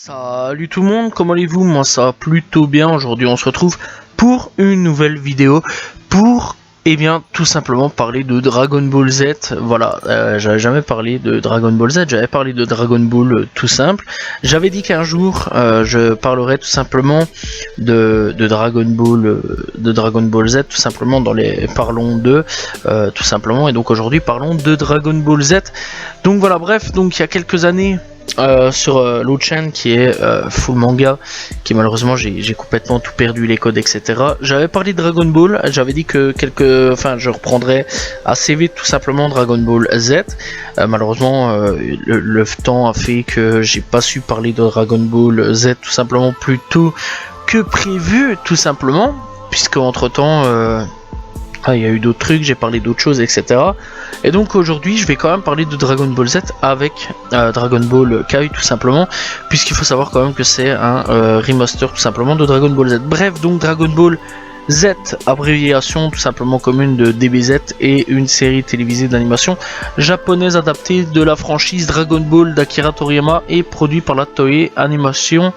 Salut tout le monde, comment allez-vous? Moi ça va plutôt bien. Aujourd'hui on se retrouve pour une nouvelle vidéo pour, tout simplement parler de Dragon Ball Z. Voilà, j'avais jamais parlé de Dragon Ball Z, j'avais parlé de Dragon Ball tout simple. J'avais dit qu'un jour je parlerais tout simplement de Dragon Ball Z, tout simplement dans les Parlons de, tout simplement. Et donc aujourd'hui parlons de Dragon Ball Z. Donc voilà, bref, donc il y a quelques années, sur l'autre chaîne qui est Full Manga, qui malheureusement j'ai complètement tout perdu, les codes etc. J'avais parlé de Dragon Ball, j'avais dit que je reprendrais assez vite tout simplement Dragon Ball Z. Malheureusement le temps a fait que j'ai pas su parler de Dragon Ball Z tout simplement plus tôt que prévu, tout simplement, puisque entre temps il y a eu d'autres trucs, j'ai parlé d'autres choses, etc. Et donc aujourd'hui, je vais quand même parler de Dragon Ball Z avec Dragon Ball Kai, tout simplement, puisqu'il faut savoir quand même que c'est un remaster tout simplement de Dragon Ball Z. Bref, donc Dragon Ball Z, abréviation tout simplement commune de DBZ, est une série télévisée d'animation japonaise adaptée de la franchise Dragon Ball d'Akira Toriyama et produit par la Toei Animation.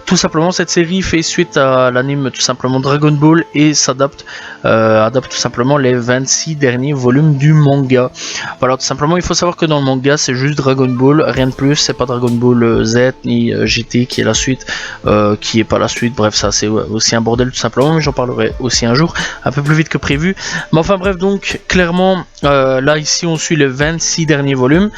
Tout simplement, cette série fait suite à l'anime tout simplement Dragon Ball et s'adapte adapte tout simplement les 26 derniers volumes du manga. Voilà, tout simplement, il faut savoir que dans le manga, c'est juste Dragon Ball, rien de plus. C'est pas Dragon Ball Z ni GT qui est la suite, qui est pas la suite. Bref, ça c'est aussi un bordel tout simplement, mais j'en parlerai aussi un jour, un peu plus vite que prévu. Mais enfin bref, donc clairement, là ici on suit les 26 derniers volumes,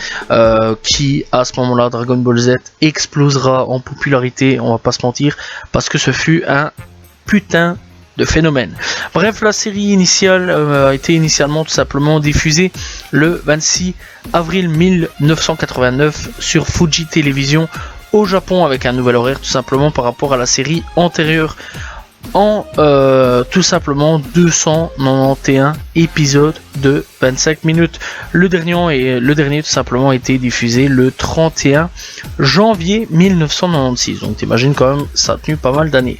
qui à ce moment-là, Dragon Ball Z explosera en popularité, on va pas se mentir, parce que ce fut un putain de phénomène. Bref, la série initiale a été initialement tout simplement diffusée le 26 avril 1989 sur Fuji Television au Japon, avec un nouvel horaire tout simplement par rapport à la série antérieure, en tout simplement 291 épisodes de 25 minutes. Le dernier tout simplement a été diffusé le 31 janvier 1996. Donc t'imagines quand même, ça a tenu pas mal d'années.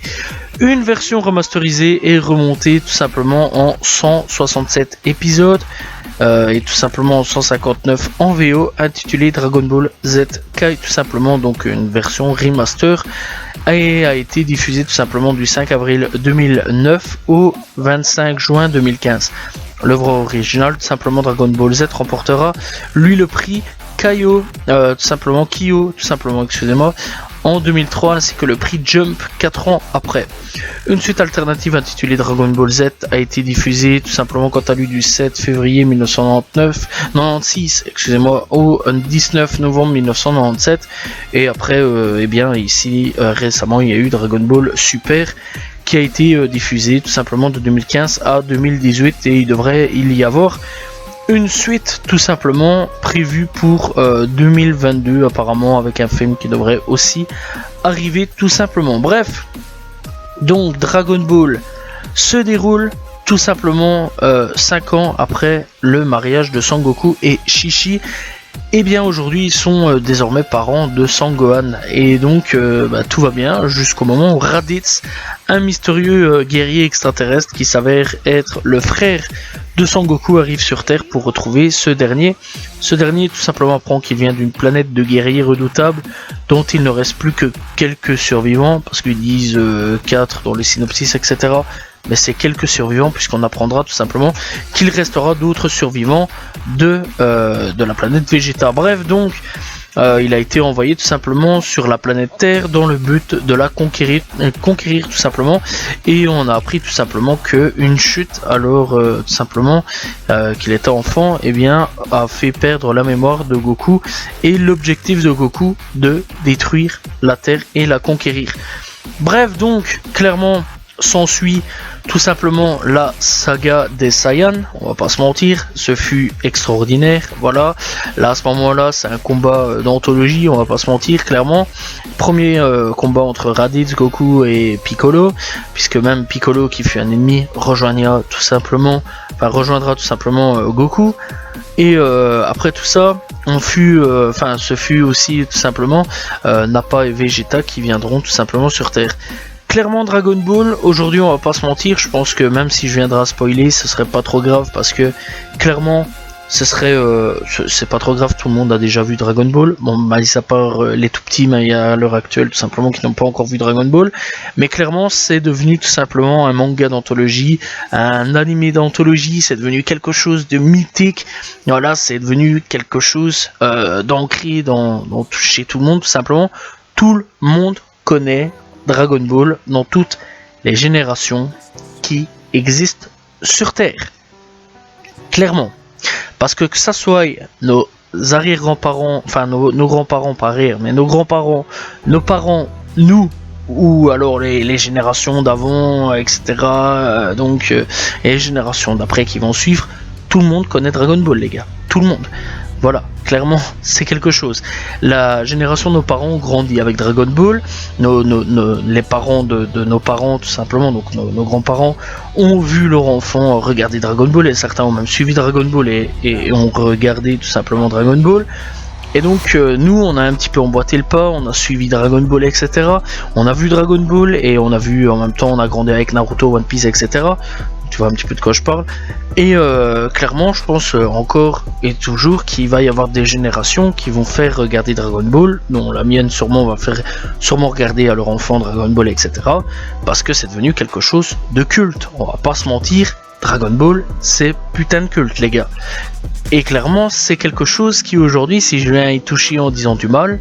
Une version remasterisée est remontée tout simplement en 167 épisodes et tout simplement 159 en VO, intitulée Dragon Ball Z Kai, tout simplement, donc une version remaster, et a été diffusée tout simplement du 5 avril 2009 au 25 juin 2015. L'œuvre originale, tout simplement Dragon Ball Z, remportera lui le prix Kyo, excusez-moi, en 2003, ainsi que le prix Jump 4 ans après. Une suite alternative intitulée Dragon Ball Z a été diffusée tout simplement quant à lui du 7 février 1996 au 19 novembre 1997, et après ici récemment il y a eu Dragon Ball Super qui a été diffusé tout simplement de 2015 à 2018, et il devrait y avoir une suite tout simplement prévue pour 2022 apparemment, avec un film qui devrait aussi arriver tout simplement. Bref, donc Dragon Ball se déroule tout simplement 5 ans après le mariage de Sangoku et Chichi. Et bien aujourd'hui ils sont désormais parents de Sangohan, et donc tout va bien jusqu'au moment où Raditz, un mystérieux guerrier extraterrestre qui s'avère être le frère de Sangoku, arrive sur Terre pour retrouver ce dernier. Ce dernier tout simplement apprend qu'il vient d'une planète de guerriers redoutables dont il ne reste plus que quelques survivants, parce qu'ils disent 4 dans les synopsis etc. Mais c'est quelques survivants, puisqu'on apprendra tout simplement qu'il restera d'autres survivants de la planète Vegeta. Bref, donc il a été envoyé tout simplement sur la planète Terre dans le but de la conquérir tout simplement, et on a appris tout simplement que une chute, alors tout simplement qu'il était enfant, a fait perdre la mémoire de Goku, et l'objectif de Goku de détruire la Terre et la conquérir. Bref, donc clairement s'ensuit tout simplement la saga des Saiyans, on va pas se mentir, ce fut extraordinaire. Voilà, là à ce moment là c'est un combat d'anthologie, on va pas se mentir, clairement. Premier combat entre Raditz, Goku et Piccolo, puisque même Piccolo, qui fut un ennemi, rejoindra tout simplement Goku. Et après tout ça, ce fut aussi tout simplement Nappa et Vegeta qui viendront tout simplement sur Terre. Clairement Dragon Ball, aujourd'hui on va pas se mentir, je pense que même si je viendrai à spoiler, ce serait pas trop grave, parce que clairement ce serait, c'est pas trop grave, tout le monde a déjà vu Dragon Ball. Bon, mis à part les tout petits, mais à l'heure actuelle, tout simplement, qui n'ont pas encore vu Dragon Ball. Mais clairement, c'est devenu tout simplement un manga d'anthologie, un animé d'anthologie. C'est devenu quelque chose de mythique. Voilà, c'est devenu quelque chose d'ancré chez tout le monde, tout simplement. Tout le monde connaît Dragon Ball dans toutes les générations qui existent sur Terre. Clairement. Parce que ça soit nos arrière-grands-parents, enfin nos grands-parents par arrière, mais nos grands-parents, nos parents, nous, ou alors les générations d'avant, etc. Et les générations d'après qui vont suivre, tout le monde connaît Dragon Ball, les gars. Tout le monde. Voilà, clairement, c'est quelque chose. La génération de nos parents ont grandi avec Dragon Ball. Les parents de nos parents, tout simplement, donc nos grands-parents, ont vu leur enfant regarder Dragon Ball. Et certains ont même suivi Dragon Ball et ont regardé tout simplement Dragon Ball. Et donc, nous, on a un petit peu emboîté le pas, on a suivi Dragon Ball, etc. On a vu Dragon Ball et on a vu, en même temps, on a grandi avec Naruto, One Piece, etc. Tu vois un petit peu de quoi je parle. Et clairement, je pense encore et toujours qu'il va y avoir des générations qui vont faire regarder Dragon Ball, dont la mienne sûrement va faire regarder à leur enfant Dragon Ball, etc. Parce que c'est devenu quelque chose de culte. On va pas se mentir, Dragon Ball, c'est putain de culte, les gars. Et clairement, c'est quelque chose qui aujourd'hui, si je viens y toucher en disant du mal,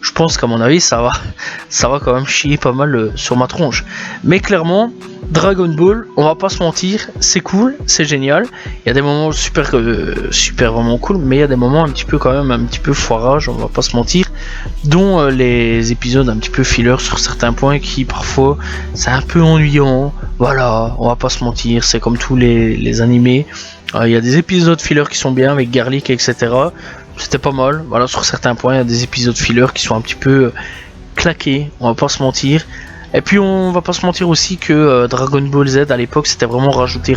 je pense qu'à mon avis, ça va quand même chier pas mal sur ma tronche. Mais clairement, Dragon Ball, on va pas se mentir, c'est cool, c'est génial. Il y a des moments super vraiment cool, mais il y a des moments un petit peu quand même un petit peu foirage, on va pas se mentir, dont les épisodes un petit peu filler sur certains points qui parfois c'est un peu ennuyant. Voilà, on va pas se mentir, c'est comme tous les animés. Il y a des épisodes filler qui sont bien avec Garlic, etc. C'était pas mal. Voilà, sur certains points, il y a des épisodes filler qui sont un petit peu claqués, on va pas se mentir. Et puis on va pas se mentir aussi que Dragon Ball Z à l'époque c'était vraiment rajouter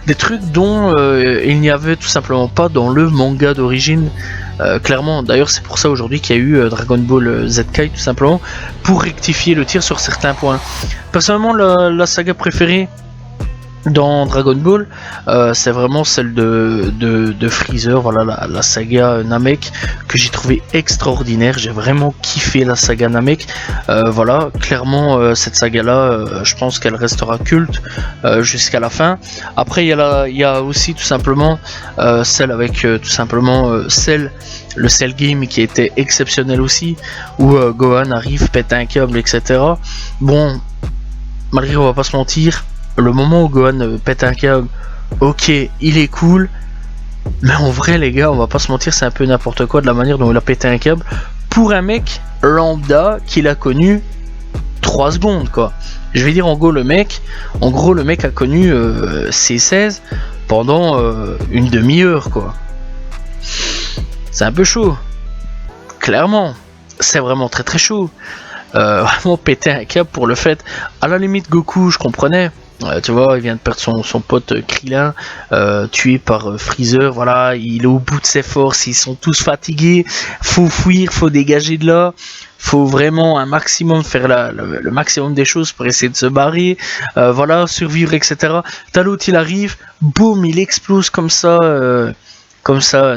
des trucs dont il n'y avait tout simplement pas dans le manga d'origine. Clairement, d'ailleurs c'est pour ça aujourd'hui qu'il y a eu Dragon Ball Z-Kai tout simplement pour rectifier le tir sur certains points. Personnellement la saga préférée dans Dragon Ball, c'est vraiment celle de Freezer, voilà la saga Namek que j'ai trouvé extraordinaire. J'ai vraiment kiffé la saga Namek. Voilà, clairement cette saga là, je pense qu'elle restera culte jusqu'à la fin. Après il y a aussi tout simplement celle avec tout simplement le Cell Game qui était exceptionnel aussi, où Gohan arrive, pète un câble, etc. Bon, malgré on va pas se mentir, le moment où Gohan pète un câble, ok, il est cool, mais en vrai les gars, on va pas se mentir, c'est un peu n'importe quoi de la manière dont il a pété un câble pour un mec lambda qu'il a connu 3 secondes quoi. Je vais dire en gros le mec a connu C16 pendant une demi-heure quoi. C'est un peu chaud, clairement, c'est vraiment très très chaud. Vraiment péter un câble pour le fait, à la limite Goku je comprenais. Tu vois, il vient de perdre son pote Krillin, tué par Freezer, voilà, il est au bout de ses forces, ils sont tous fatigués, faut fuir, faut dégager de là, faut vraiment un maximum faire le maximum des choses pour essayer de se barrer, voilà, survivre, etc. T'as l'autre, il arrive, boum, il explose comme ça,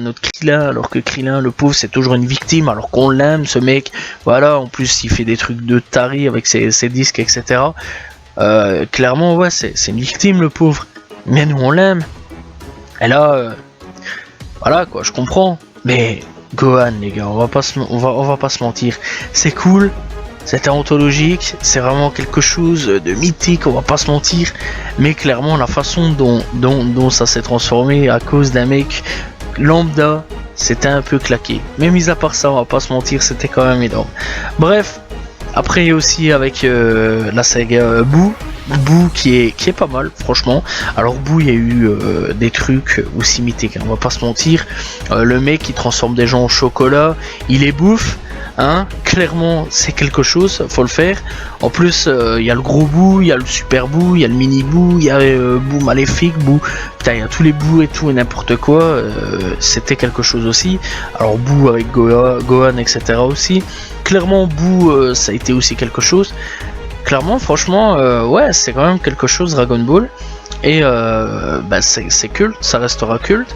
notre Krillin, alors que Krillin, le pauvre, c'est toujours une victime, alors qu'on l'aime, ce mec, voilà, en plus il fait des trucs de taré avec ses disques, etc. Clairement ouais c'est une victime le pauvre, mais nous on l'aime. Et là voilà quoi, je comprends, mais Gohan les gars, on va pas se mentir, c'est cool, c'était anthologique, c'est vraiment quelque chose de mythique, on va pas se mentir, mais clairement la façon dont ça s'est transformé à cause d'un mec lambda, c'était un peu claqué, mais mis à part ça on va pas se mentir, c'était quand même énorme. Bref, après aussi avec la saga Boo qui est pas mal franchement. Alors Boo, il y a eu des trucs aussi mythiques, hein, on va pas se mentir. Le mec qui transforme des gens en chocolat, il les bouffe, hein, clairement c'est quelque chose, faut le faire. En plus il y a le gros Boo, il y a le super Boo, il y a le mini Boo, il y a Boo maléfique, Boo, putain il y a tous les Boo et tout et n'importe quoi, c'était quelque chose aussi. Alors Boo avec Gohan, etc. aussi. Clairement Boo ça a été aussi quelque chose. Clairement franchement ouais c'est quand même quelque chose Dragon Ball. Et c'est culte, ça restera culte.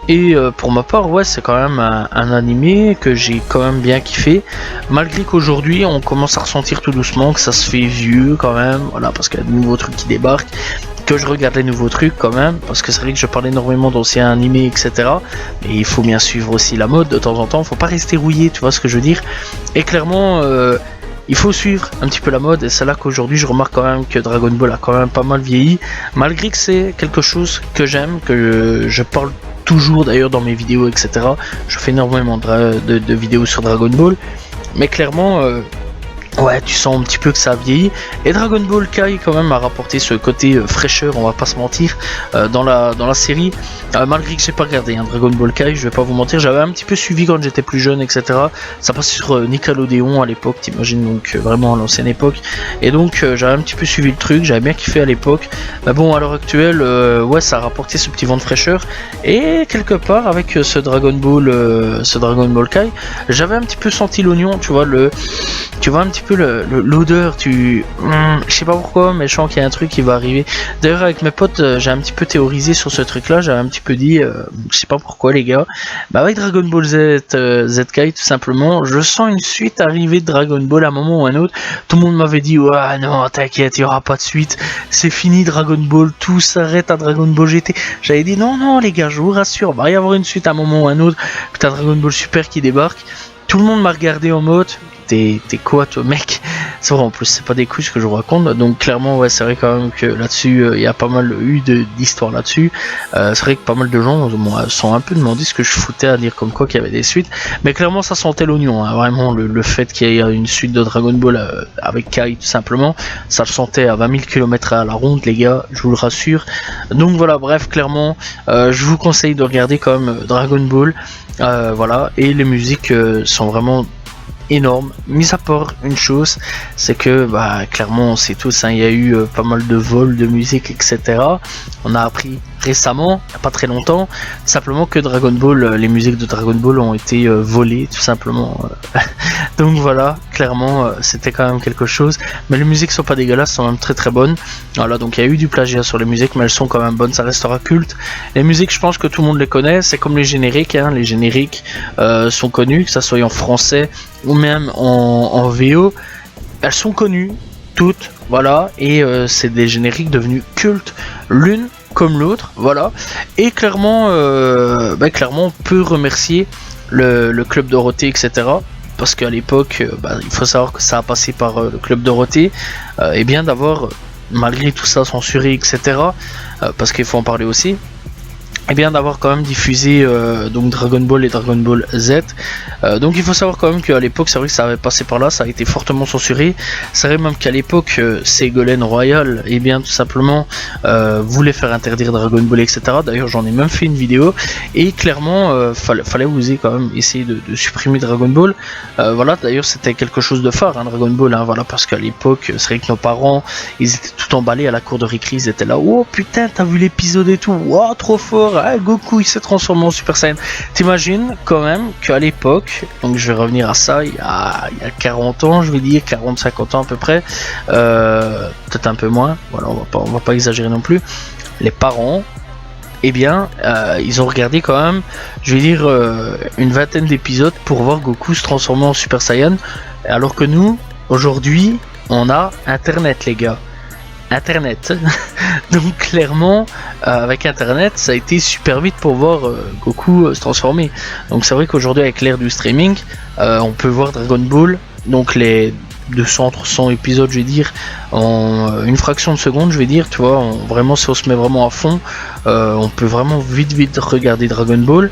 Et pour ma part, ouais, c'est quand même un animé que j'ai quand même bien kiffé, malgré qu'aujourd'hui on commence à ressentir tout doucement que ça se fait vieux quand même, voilà, parce qu'il y a de nouveaux trucs qui débarquent, que je regarde les nouveaux trucs quand même, parce que c'est vrai que je parle énormément d'anciens animés, etc. Mais il faut bien suivre aussi la mode de temps en temps, faut pas rester rouillé, tu vois ce que je veux dire. Et clairement, il faut suivre un petit peu la mode, et c'est là qu'aujourd'hui je remarque quand même que Dragon Ball a quand même pas mal vieilli, malgré que c'est quelque chose que j'aime, que je parle toujours d'ailleurs dans mes vidéos, etc. Je fais énormément de vidéos sur Dragon Ball, mais clairement, ouais, tu sens un petit peu que ça a vieilli. Et Dragon Ball Kai quand même a rapporté ce côté fraîcheur, on va pas se mentir, dans la série. Malgré que j'ai pas regardé Dragon Ball Kai, je vais pas vous mentir, j'avais un petit peu suivi quand j'étais plus jeune, etc. Ça passait sur Nickelodeon à l'époque, t'imagines, donc vraiment à l'ancienne époque. Et donc j'avais un petit peu suivi le truc, j'avais bien kiffé à l'époque. Mais bon, à l'heure actuelle, ouais, ça a rapporté ce petit vent de fraîcheur. Et quelque part, avec ce Dragon Ball Kai, j'avais un petit peu senti l'oignon, tu vois, tu vois un petit peu l'odeur, je sais pas pourquoi, mais je sens qu'il y a un truc qui va arriver. D'ailleurs, avec mes potes, j'ai un petit peu théorisé sur ce truc là, j'avais un petit peu dit, je sais pas pourquoi les gars, bah avec Dragon Ball Z-Kai tout simplement, je sens une suite arriver de Dragon Ball à un moment ou à un autre. Tout le monde m'avait dit, ouais non t'inquiète, il y aura pas de suite, c'est fini Dragon Ball, tout s'arrête à Dragon Ball GT. J'avais dit non les gars, je vous rassure, va y avoir une suite à un moment ou à un autre, que t'as Dragon Ball Super qui débarque. Tout le monde m'a regardé en mode, t'es quoi toi mec? C'est vrai, en plus c'est pas des couches que je vous raconte, donc clairement ouais, c'est vrai quand même que là-dessus il y a pas mal eu d'histoires là-dessus. C'est vrai que pas mal de gens sont un peu demandé ce que je foutais à dire comme quoi qu'il y avait des suites, mais clairement ça sentait l'oignon, hein. Vraiment le fait qu'il y ait une suite de Dragon Ball avec Kai tout simplement, ça le sentait à 20 000 km à la ronde les gars, je vous le rassure. Donc voilà, bref, clairement je vous conseille de regarder quand même Dragon Ball, voilà, et les musiques sont vraiment énorme, mis à part une chose, c'est que bah clairement on sait tous, hein, il y a eu pas mal de vols de musique, etc. On a appris récemment, il n'y a pas très longtemps, simplement que Dragon Ball, les musiques de Dragon Ball ont été volées tout simplement. Donc voilà, clairement c'était quand même quelque chose, mais les musiques sont pas dégueulasses, sont même très très bonnes. Voilà, donc il y a eu du plagiat sur les musiques, mais elles sont quand même bonnes, ça restera culte. Les musiques, je pense que tout le monde les connaît, c'est comme les génériques, hein. Les génériques sont connus, que ça soit en français ou même en VO, elles sont connues toutes, voilà, et c'est des génériques devenus cultes l'une comme l'autre, voilà. Et clairement, clairement on peut remercier le Club Dorothée, etc. Parce qu'à l'époque, il faut savoir que ça a passé par le Club Dorothée, et bien d'avoir, malgré tout ça censuré, etc. Parce qu'il faut en parler aussi. Et bien d'avoir quand même diffusé donc Dragon Ball et Dragon Ball Z. Donc il faut savoir quand même qu'à l'époque, c'est vrai que ça avait passé par là, ça a été fortement censuré. C'est vrai même qu'à l'époque, Ségolène Royal, et bien tout simplement voulait faire interdire Dragon Ball, etc. D'ailleurs j'en ai même fait une vidéo, et clairement fallait oser quand même essayer de supprimer Dragon Ball. Voilà, d'ailleurs c'était quelque chose de phare, hein, Dragon Ball, hein, voilà, parce qu'à l'époque, c'est vrai que nos parents, ils étaient tout emballés à la cour de récré, ils étaient là, oh putain, t'as vu l'épisode et tout, oh trop fort. Goku il s'est transformé en Super Saiyan. T'imagines quand même qu'à l'époque, donc je vais revenir à ça, il y a 40 ans, je vais dire 40-50 ans à peu près, peut-être un peu moins, voilà, on va pas exagérer non plus, les parents, eh bien, ils ont regardé quand même, je vais dire, une vingtaine d'épisodes pour voir Goku se transformer en Super Saiyan, alors que nous, aujourd'hui, on a Internet les gars. Internet. Donc clairement avec Internet ça a été super vite pour voir Goku se transformer. Donc c'est vrai qu'aujourd'hui avec l'ère du streaming on peut voir Dragon Ball, donc les 200-300 épisodes je vais dire en une fraction de seconde, je vais dire, tu vois, vraiment si on se met vraiment à fond on peut vraiment vite regarder Dragon Ball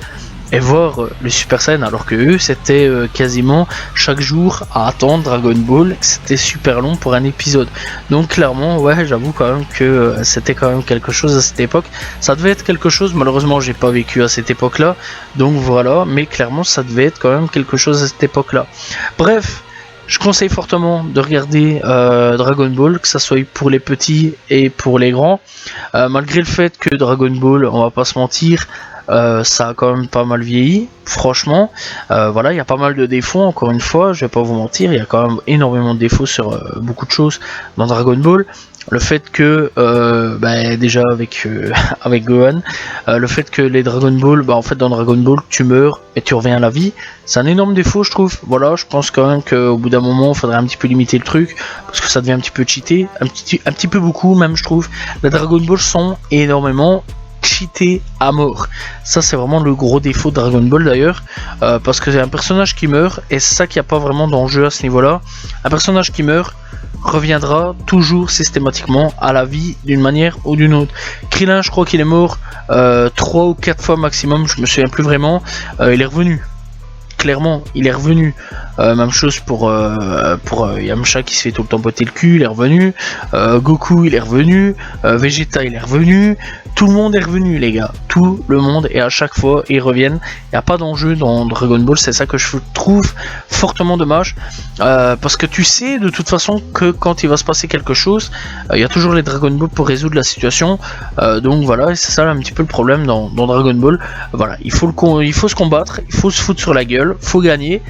et voir le Super Saiyan, alors que eux c'était quasiment chaque jour à attendre Dragon Ball, c'était super long pour un épisode. Donc clairement ouais, j'avoue quand même que c'était quand même quelque chose à cette époque, ça devait être quelque chose, malheureusement j'ai pas vécu à cette époque là, donc voilà, mais clairement ça devait être quand même quelque chose à cette époque là. Bref, je conseille fortement de regarder Dragon Ball, que ça soit pour les petits et pour les grands, malgré le fait que Dragon Ball, on va pas se mentir, ça a quand même pas mal vieilli, franchement. Voilà, il y a pas mal de défauts, encore une fois, je vais pas vous mentir, il y a quand même énormément de défauts sur beaucoup de choses dans Dragon Ball. le fait que déjà avec avec Gohan, le fait que les Dragon Ball, en fait dans Dragon Ball tu meurs et tu reviens à la vie, c'est un énorme défaut je trouve. Voilà, je pense quand même qu'au bout d'un moment il faudrait un petit peu limiter le truc parce que ça devient un petit peu cheaté, un petit peu beaucoup même je trouve. Les Dragon Ball sont énormément cheaté à mort. Ça c'est vraiment le gros défaut de Dragon Ball d'ailleurs, parce que c'est un personnage qui meurt et c'est ça qu'il n'y a pas vraiment d'enjeu à ce niveau là. Un personnage qui meurt reviendra toujours systématiquement à la vie d'une manière ou d'une autre. Krillin, je crois qu'il est mort 3 ou 4 fois maximum, je me souviens plus vraiment. Il est revenu. Clairement, il est revenu. Même chose pour Yamcha qui se fait tout le temps botter le cul, il est revenu. Goku, il est revenu. Vegeta, il est revenu. Tout le monde est revenu, les gars. Tout le monde, et à chaque fois, ils reviennent. Il n'y a pas d'enjeu dans Dragon Ball, c'est ça que je trouve fortement dommage. Parce que tu sais de toute façon que quand il va se passer quelque chose, il y a toujours les Dragon Ball pour résoudre la situation. Donc voilà, c'est ça un petit peu le problème dans Dragon Ball. Voilà, il faut se combattre, il faut se foutre sur la gueule, faut gagner.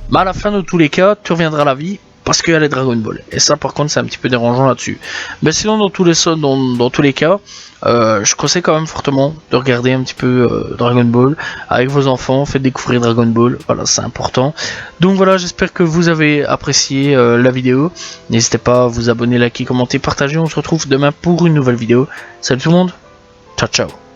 Mais à la fin de tous les cas, tu reviendras à la vie parce qu'il y a les Dragon Ball. Et ça, par contre, c'est un petit peu dérangeant là-dessus. Mais sinon, dans tous les cas, je conseille quand même fortement de regarder un petit peu Dragon Ball avec vos enfants. Faites découvrir Dragon Ball. Voilà, c'est important. Donc voilà, j'espère que vous avez apprécié la vidéo. N'hésitez pas à vous abonner, liker, commenter, partager. On se retrouve demain pour une nouvelle vidéo. Salut tout le monde. Ciao, ciao.